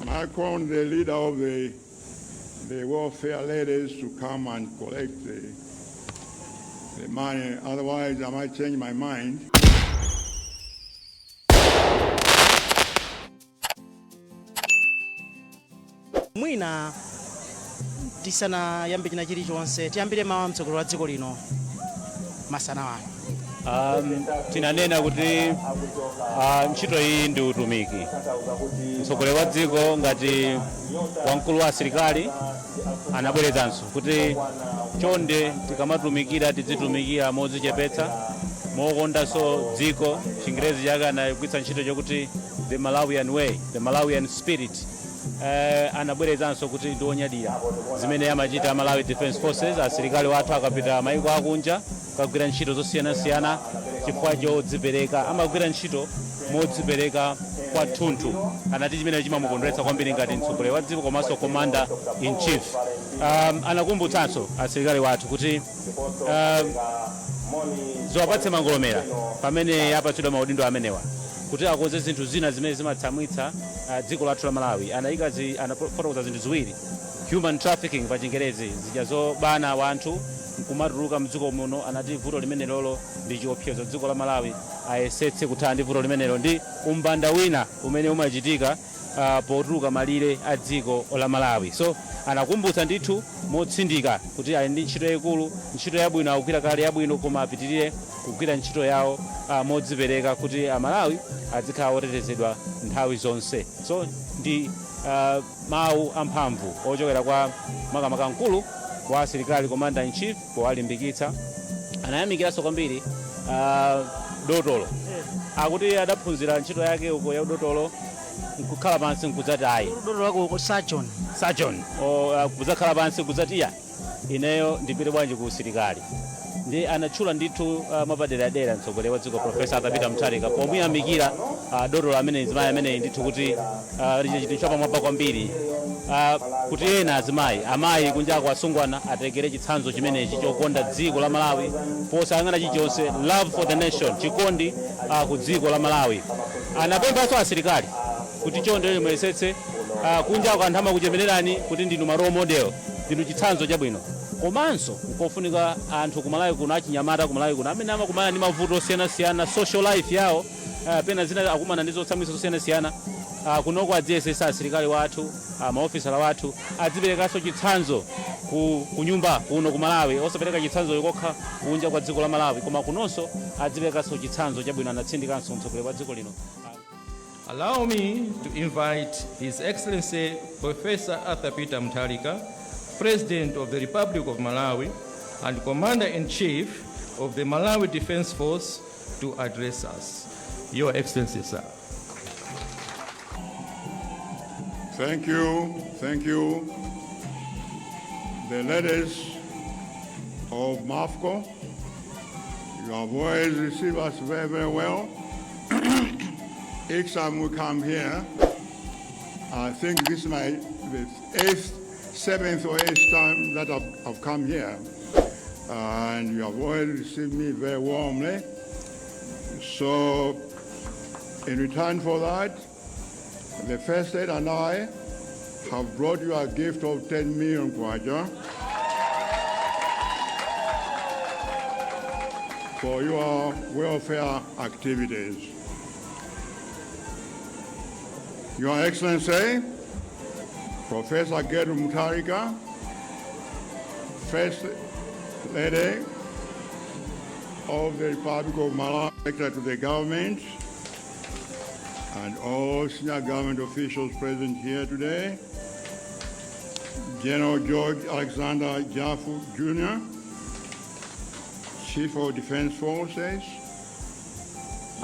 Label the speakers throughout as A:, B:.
A: I call on the leader of the welfare ladies to come and collect the money. Otherwise, I might change my mind.
B: Mwina tisanayambe china chilichonse tiyambire mawu mtsogoleri wa dziko lino masana wanu.
C: Tinanena kuti ntchito iyi ndi utumiki. Mtsogoleri wa dziko ngati wamkulu wa asilikali anabwerezanso kuti chonde tikamatumikira tidzitumikira modzichepetsa mokondanso dziko. Chingerezi chake anagwiritsa ntchito chokuti the Malawian way, the Malawian spirit. Anabwerezanso kuti ndi onyadira zimene amachita Malawi Defence Forces. Asilikali wathu akapita maiko akunja kugwira ntchito zosiyanasiyana chifukwa chodzipereka, amagwira ntchito modzipereka kwathunthu. Anati chimene chimamukondweretsa kwambiri ngati mtsogoleri wa dziko komanso commander in chief. Anakumbutsanso asilikali wathu kuti ziwapatse mangolomera pamene apatsidwa maudindo amenewa kuti akonze zinthu zina zimene zimatsamwitsa dziko lathu la Malawi. Anafotokoza zinthu ziwiri: human trafficking pa Chingerezi, zija zobana wanthu nkumatuluka mdziko muno. Anati vuto limene lolo ndi chiopsezo dziko la Malawi, ayesetse kuthana ndi vuto limenelo ndi umbanda wina umene umachitika potuluka malire a dziko la Malawi. So anakumbutsa ndithu motsindika kuti ali ndi ntchito yayikulu, ntchito yabwino akugwira kale yabwino, koma apitirire kugwira ntchito yawo modzipereka kuti Amalawi azikhala otetezedwa nthawi zonse. So ndi mawu amphamvu ochokera kwa makamaka mkulu wa asilikali commander in chief powalimbikitsa. Anayamikiranso kwambiri dotolo, akuti adaphunzira ntchito yake uko ya dotolo nkukhala pansi nkudzati ayi
B: Dotolo wako
C: Sergeant kudzakhala pansi kudzati iya ineyo ndipite bwanji ku asilikali. Ndi anatchula ndithu mapaderadera mtsogoleri wa dziko Professor Arthur Peter Mutharika pomuyamikira dotolo amene zimayi ameneyi ndithu kuti chinthu chapamwamba kwambiri kuti ena amayi kunjako asungwana atekere chitsanzo chimenechi chokonda dziko la Malawi posayang'ana chilichonse, love for the nation, chikondi ku dziko la Malawi. Anapemphanso asilikali kuti chonde muyesetse kunjako anthu amakuchemererani kuti ndinu ma role model, ndinu chitsanzo chabwino. Komanso nkofunika anthu ku Malawi kuno achinyamata ku Malawi kuno amene amakumana ndi mavuto osiyanasiyana social life yawo, pena zina akumana ndi zotsamwitsa zosiyanasiyana. Kunoko adziyesesa asilikali wathu, maofisala wathu adziperekanso chitsanzo ku nyumba kuno ku Malawi, osapereka chitsanzo yokha kunja kwa dziko la Malawi, koma kunonso adziperekanso chitsanzo chabwino. Anatsindikanso mtsogoleri wa dziko lino.
D: Allow me to invite His Excellency Professor Arthur Peter Mutharika, President of the Republic of Malawi and Commander-in-Chief of the Malawi Defence Force, to address us. Your Excellency, sir.
A: Thank you. The ladies of MAFCO, you have always received us very, very well. Each time we come here, I think this is the 7th or 8th time that I've come here, and you have always received me very warmly. So, in return for that, the First Lady and I have brought you a gift of 10 million kwacha for your welfare activities. Your Excellency, Professor Mutharika, First Lady of the Republic of Malawi, Secretary to the government, and all senior government officials present here today, General George Alexander Jaffu Jr., Chief of Defence Forces,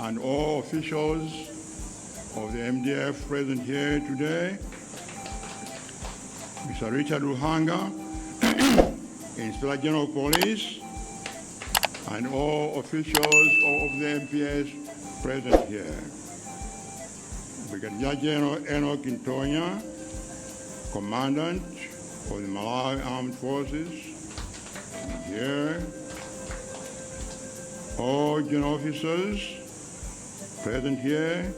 A: and all officials of the MDF present here today, Mr. Richard Ruhanga, Inspector General of Police, and all officials of the MPS present here. Brigadier General Enoch Intonya, Commandant of the Malawi Armed Forces, here. All general officers present here,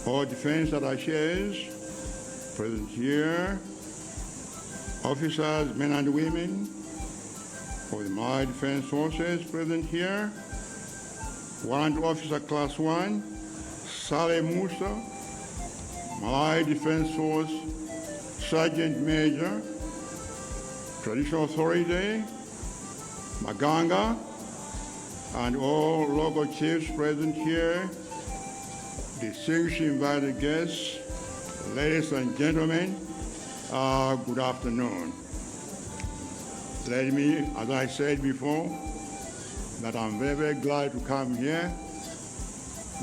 A: all defense attachés, present here, officers, men and women of the Malawi Defence Forces present here, Warrant Officer Class 1, Saleh Musa, Malawi Defence Force, Sergeant Major, Traditional Authority, Maganga, and all local chiefs present here, distinguished invited guests, ladies and gentlemen, good afternoon. Let me, as I said before, that I'm very, very glad to come here.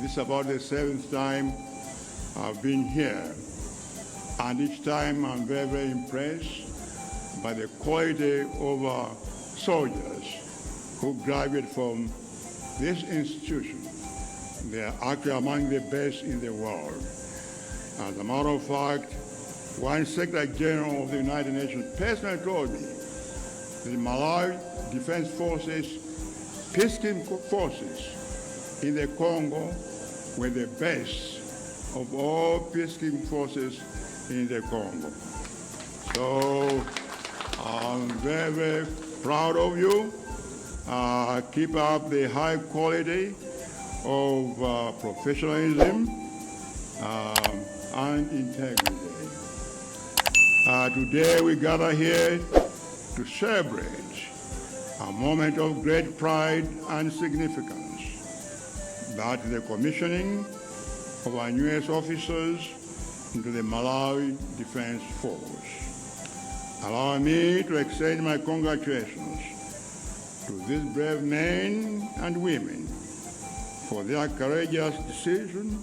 A: This is about the 7th time I've been here. And each time I'm very, very impressed by the quality of our soldiers who graduate from this institution. They are actually among the best in the world. As a matter of fact, one Secretary General of the United Nations personally told me that the Malawi Defence Forces, peacekeeping forces in the Congo were the best of all peacekeeping forces in the Congo. So I'm very, very proud of you. Keep up the high quality of professionalism and integrity. Today we gather here to celebrate a moment of great pride and significance, that the commissioning of our newest officers into the Malawi Defence Force. Allow me to extend my congratulations to these brave men and women for their courageous decision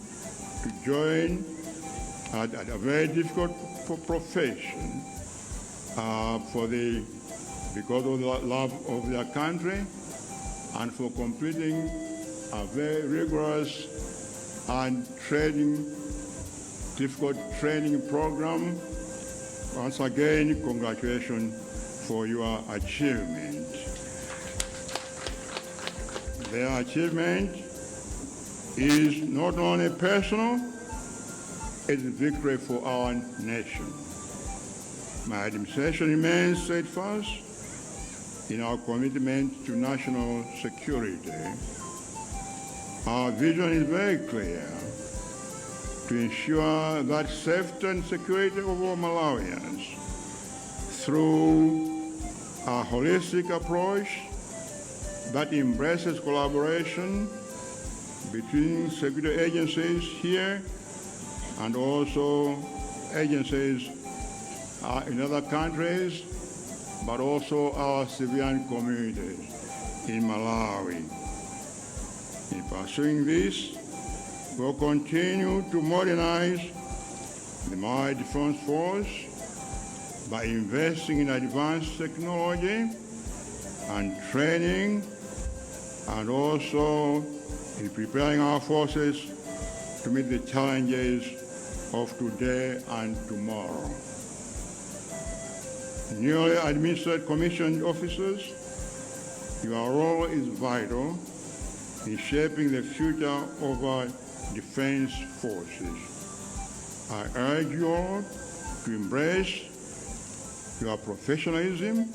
A: to join at a very difficult profession because of the love of their country and for completing a very rigorous and difficult training program. Once again, congratulations for your achievement. Their achievement is not only personal, it's a victory for our nation. My administration remains steadfast in our commitment to national security. Our vision is very clear: to ensure that safety and security of all Malawians through a holistic approach that embraces collaboration between security agencies here and also agencies in other countries, but also our civilian communities in Malawi. In pursuing this, we'll continue to modernize the Malawi Defence Force by investing in advanced technology and training, and also in preparing our forces to meet the challenges of today and tomorrow. Newly administered commissioned officers, your role is vital in shaping the future of our defense forces. I urge you all to embrace your professionalism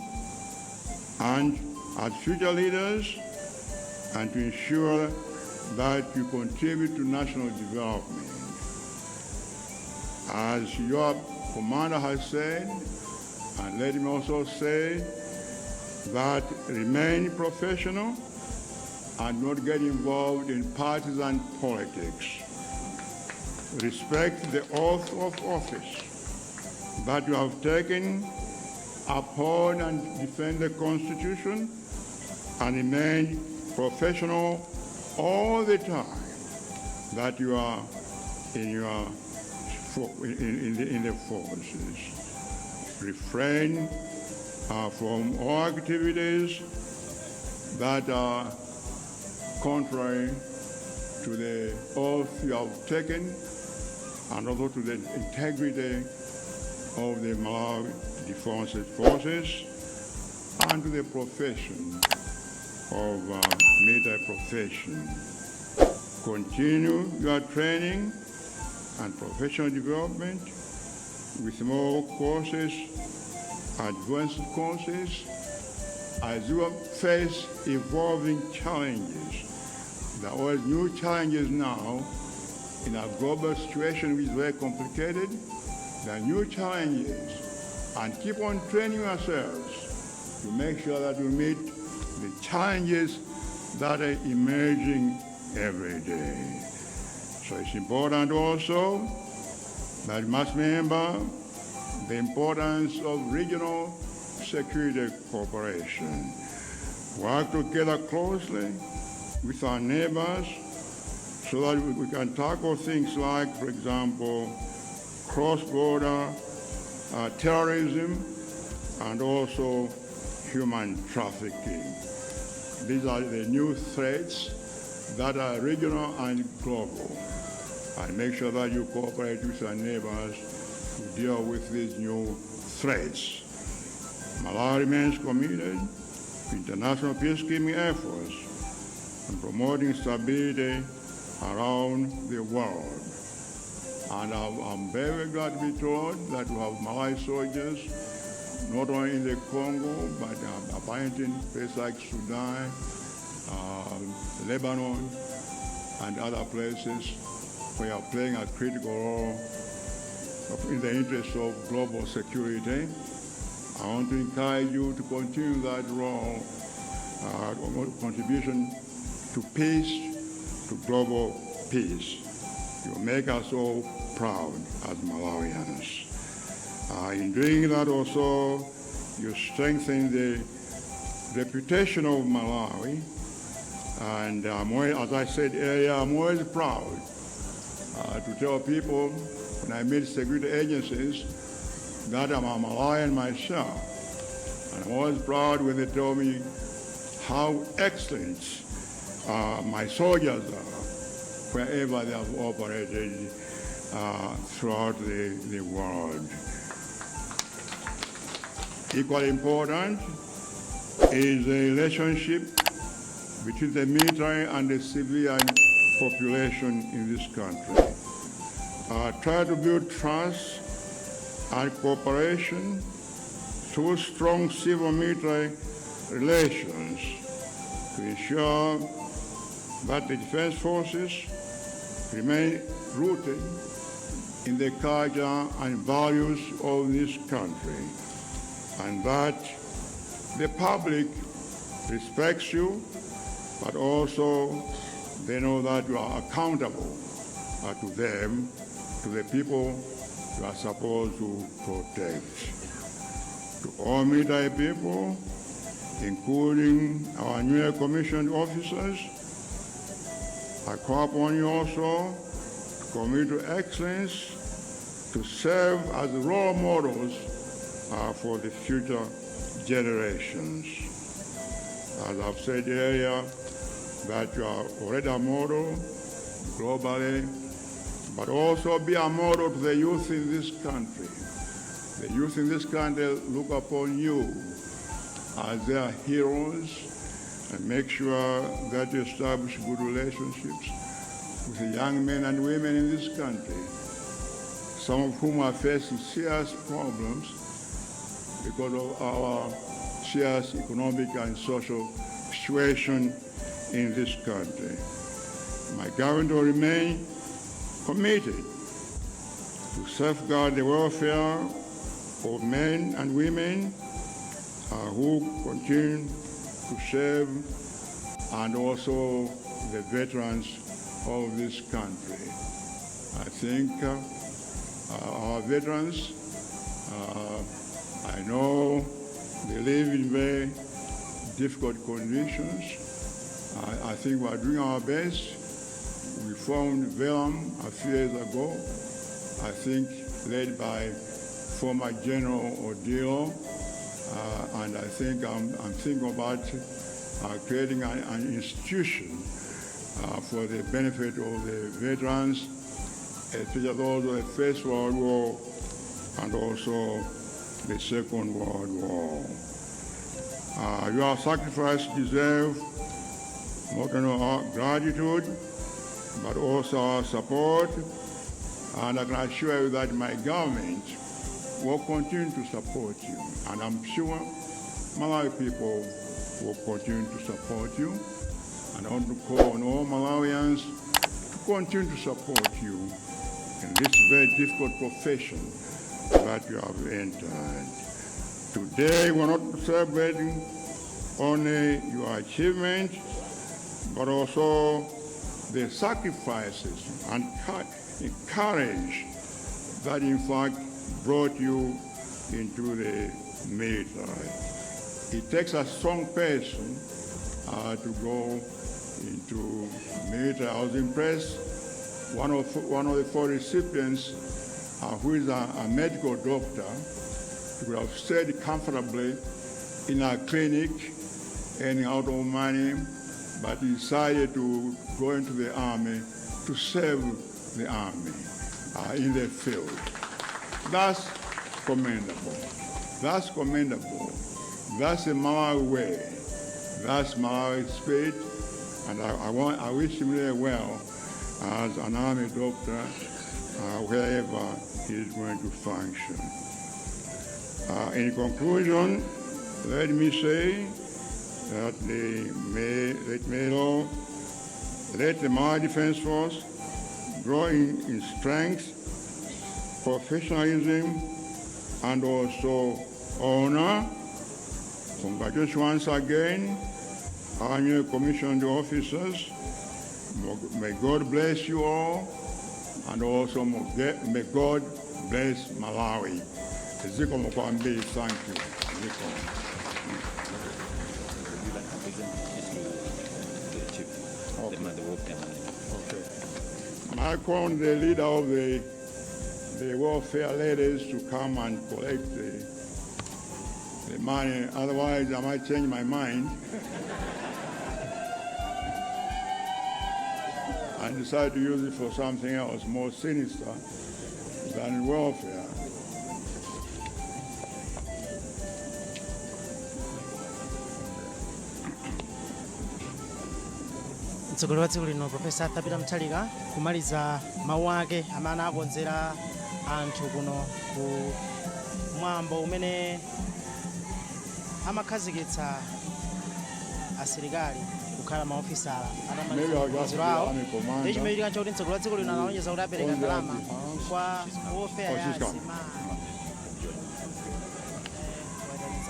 A: and as future leaders, and to ensure that you contribute to national development. As your commander has said, and let me also say that remain professional and not get involved in partisan politics. Respect the oath of office that you have taken, uphold and defend the Constitution, and remain professional all the time that you are in the forces. Refrain from all activities that are contrary to the oath you have taken and also to the integrity of the Malawi Defence Forces and to the profession of military profession. Continue your training and professional development with more courses, advanced courses, as you face evolving challenges. There are always new challenges now in a global situation which is very complicated. There are new challenges, and keep on training yourselves to make sure that you meet the challenges that are emerging every day. So it's important also that you must remember the importance of regional security cooperation. Work together closely with our neighbors so that we can tackle things like, for example, cross-border terrorism and also human trafficking. These are the new threats that are regional and global. And make sure that you cooperate with your neighbors to deal with these new threats. Malawi remains committed to international peacekeeping efforts and promoting stability around the world. And I'm very glad to be told that we have Malawi soldiers not only in the Congo, but apparently in places like Sudan, Lebanon, and other places where are playing a critical role in the interest of global security. I want to encourage you to continue that role, contribution to peace, to global peace. You make us all proud as Malawians. In doing that also, you strengthen the reputation of Malawi. And as I said earlier, I'm always proud to tell people when I meet security agencies that I'm a Malawian myself. And I'm always proud when they tell me how excellent my soldiers are wherever they have operated throughout the world. Equally important is the relationship between the military and the civilian population in this country. Try to build trust and cooperation through strong civil-military relations to ensure that the defense forces remain rooted in the culture and values of this country, and that the public respects you, but also they know that you are accountable to them, to the people you are supposed to protect. To all military people, including our newly commissioned officers, I call upon you also to commit to excellence, to serve as role models for the future generations. As I've said earlier, that you are already a model globally, but also be a model to the youth in this country. The youth in this country look upon you as their heroes, and make sure that you establish good relationships with the young men and women in this country, some of whom are facing serious problems because of our serious economic and social situation in this country. My government will remain committed to safeguard the welfare of men and women who continue to serve, and also the veterans of this country. I think our veterans, I know they live in very difficult conditions. I think we are doing our best. We formed VELAM a few years ago, I think led by former General Odilo, and I think I'm thinking about creating an institution for the benefit of the veterans, especially those of the First World War and also the Second World War. Your sacrifice deserves not only our gratitude, but also our support. And I can assure you that my government will continue to support you. And I'm sure Malawi people will continue to support you. And I want to call on all Malawians to continue to support you in this very difficult profession that you have entered. Today, we're not celebrating only your achievement, but also the sacrifices and courage that in fact brought you into the military. It takes a strong person to go into military. I was impressed. One of the 4 recipients, who is a medical doctor, could have stayed comfortably in a clinic, earning out of money, but he decided to go into the army to serve the army in the field. That's commendable. That's commendable. That's the Malawi way. That's Malawi spirit, and I wish him very well as an army doctor, wherever he is going to function. In conclusion, let me say that let the Malawi Defence Force grow in strength, professionalism, and also honor. Congratulations once again, our new commissioned officers. May God bless you all, and also may God bless Malawi. Ziko Mokwambi, thank you. Ziko. Okay. I call on the leader of the welfare ladies to come and collect the money. Otherwise, I might change my mind and decide to use it for something else more sinister than welfare.
B: mtsogoleri wa dziko lino Profesa Arthur Peter Mutharika kumaliza mawu ake amene akonzera anthu kuno ku mwambo umene amakhazikitsa asilikali kukhala maofisala atamalizira awo ndi chimachitika chakuti mtsogoleri wa dziko lino analonjeza kuti apereka ndalama kwa wofeya ya asima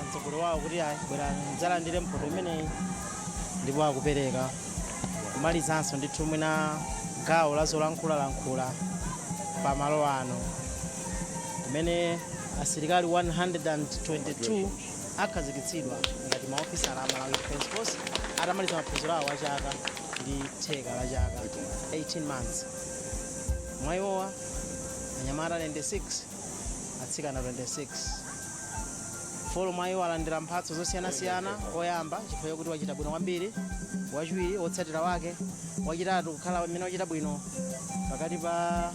B: mtsogoleri wawo kuti bwera ndidzalandire mphoto imeneyi ndipo akupereka kumalizanso ndithu mwina gawo la zolankhula pa malo ano kumene asilikali 122 akhazikitsidwa ngati maofisala a Malawi Defence Force atamaliza maphunziro awo a chaka ndi theka la chaka 18 months. Mwa iwowa anyamata 96 atsikana 26. Folo mwa iwo alandira mphatso zosiyanasiyana. Oyamba chifukwa chokuti wachita bwino kwambiri, wachiwiri otsatira wake, wachitatu kukhala amene wachita bwino pakati pa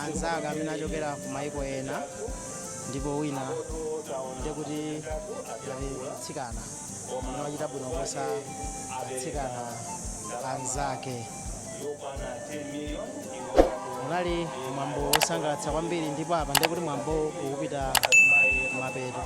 B: anzake amene achokera ku maiko ena, ndipo wina ndikuti atsikana amene wachita bwino kuposa atsikana anzake. Unali mwambo wosangalatsa kwambiri, ndipo apa ndikuti mwambo ukupita mapeto.